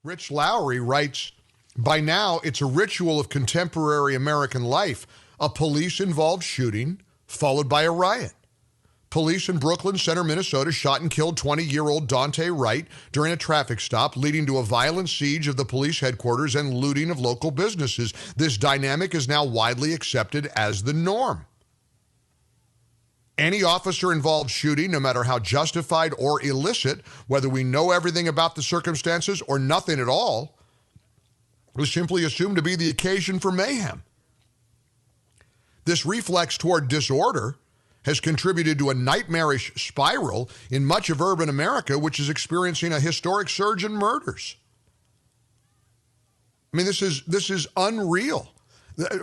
Rich Lowry writes, by now, it's a ritual of contemporary American life, a police-involved shooting followed by a riot. Police in Brooklyn Center, Minnesota, shot and killed 20-year-old Daunte Wright during a traffic stop, leading to a violent siege of the police headquarters and looting of local businesses. This dynamic is now widely accepted as the norm. Any officer-involved shooting, no matter how justified or illicit, whether we know everything about the circumstances or nothing at all, was simply assumed to be the occasion for mayhem. This reflex toward disorder has contributed to a nightmarish spiral in much of urban America, which is experiencing a historic surge in murders. I mean, this is unreal.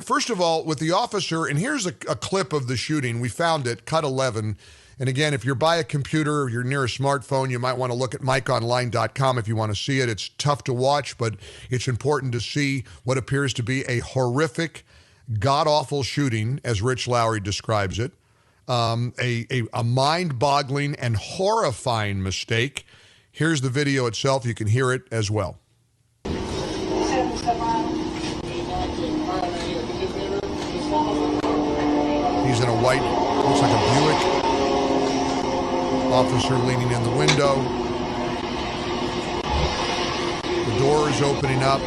First of all, with the officer, and here's a clip of the shooting. We found it, cut 11. And again, if you're by a computer or you're near a smartphone, you might want to look at MikeOnline.com if you want to see it. It's tough to watch, but it's important to see what appears to be a horrific, god-awful shooting, as Rich Lowry describes it. A mind-boggling and horrifying mistake. Here's the video itself. You can hear it as well. He's in a white, looks like a Buick. Officer leaning in the window. The door is opening up.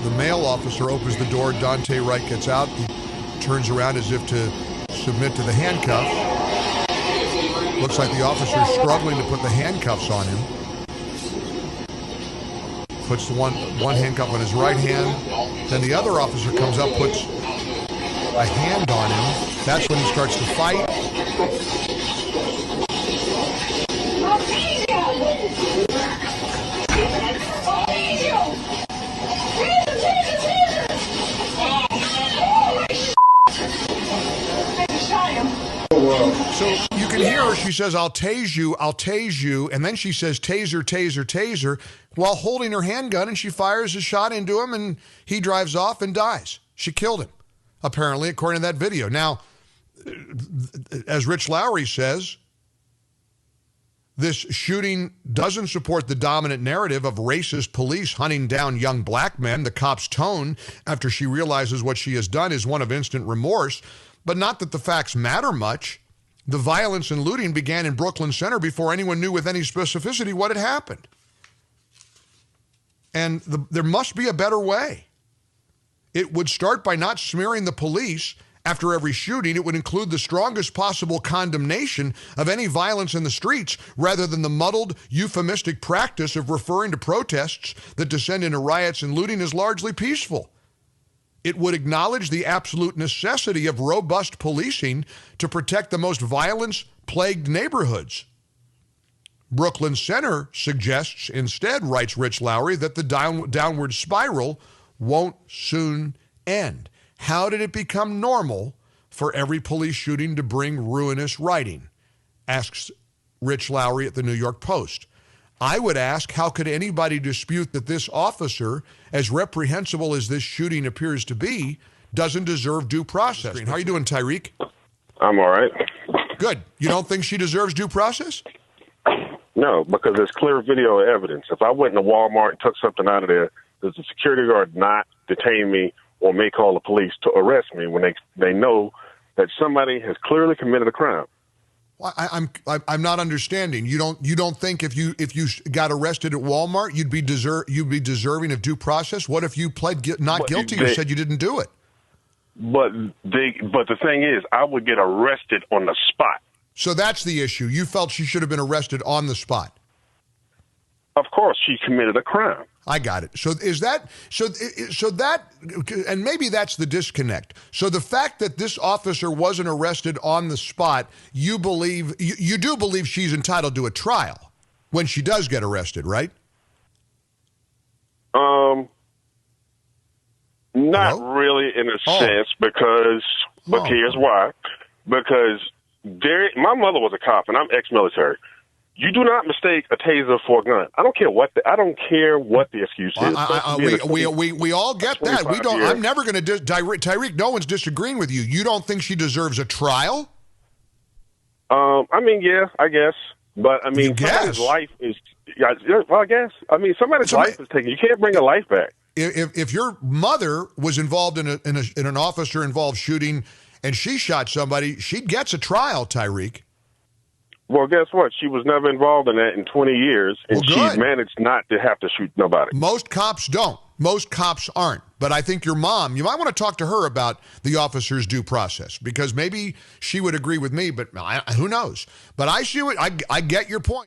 The male officer opens the door. Daunte Wright gets out. He turns around as if to submit to the handcuff. Looks like the officer's struggling to put the handcuffs on him. Puts the one handcuff on his right hand. Then the other officer comes up, puts a hand on him. That's when he starts to fight. So you can hear her, she says, I'll tase you, and then she says, taser, taser, taser, while holding her handgun, and she fires a shot into him, and he drives off and dies. She killed him, apparently, according to that video. Now, as Rich Lowry says, this shooting doesn't support the dominant narrative of racist police hunting down young black men. The cop's tone, after she realizes what she has done, is one of instant remorse, but not that the facts matter much. The violence and looting began in Brooklyn Center before anyone knew with any specificity what had happened. And there must be a better way. It would start by not smearing the police after every shooting. It would include the strongest possible condemnation of any violence in the streets rather than the muddled, euphemistic practice of referring to protests that descend into riots and looting as largely peaceful. It would acknowledge the absolute necessity of robust policing to protect the most violence-plagued neighborhoods. Brooklyn Center suggests instead, writes Rich Lowry, that the downward spiral won't soon end. How did it become normal for every police shooting to bring ruinous rioting? Asks Rich Lowry at the New York Post. I would ask, how could anybody dispute that this officer, as reprehensible as this shooting appears to be, doesn't deserve due process? How are you doing, Tyreek? I'm all right. Good. You don't think she deserves due process? No, because there's clear video evidence. If I went into Walmart and took something out of there, does the security guard not detain me or may call the police to arrest me when they know that somebody has clearly committed a crime? Well, I'm not understanding. You don't think if you got arrested at Walmart you'd be deserving of due process? What if you pled not guilty or said you didn't do it? But the thing is, I would get arrested on the spot. So that's the issue. You felt she should have been arrested on the spot. Of course, she committed a crime. I got it. So is that and maybe that's the disconnect. So the fact that this officer wasn't arrested on the spot, you do believe she's entitled to a trial when she does get arrested, right? Not really in a sense, because here's why. Because my mother was a cop and I'm ex-military. You do not mistake a taser for a gun. I don't care what the excuse is. We all get that. We don't. I'm never going to Tyreek. No one's disagreeing with you. You don't think she deserves a trial? I mean, yeah, I guess. But, I mean, somebody's life is, well, I guess. I mean, somebody's life is taken. You can't bring a life back. If your mother was involved in an officer-involved shooting and she shot somebody, she gets a trial, Tyreek. Well, guess what? She was never involved in that in 20 years, and she managed not to have to shoot nobody. Most cops don't. Most cops aren't. But I think your mom, you might want to talk to her about the officer's due process, because maybe she would agree with me, but who knows? But I get your point.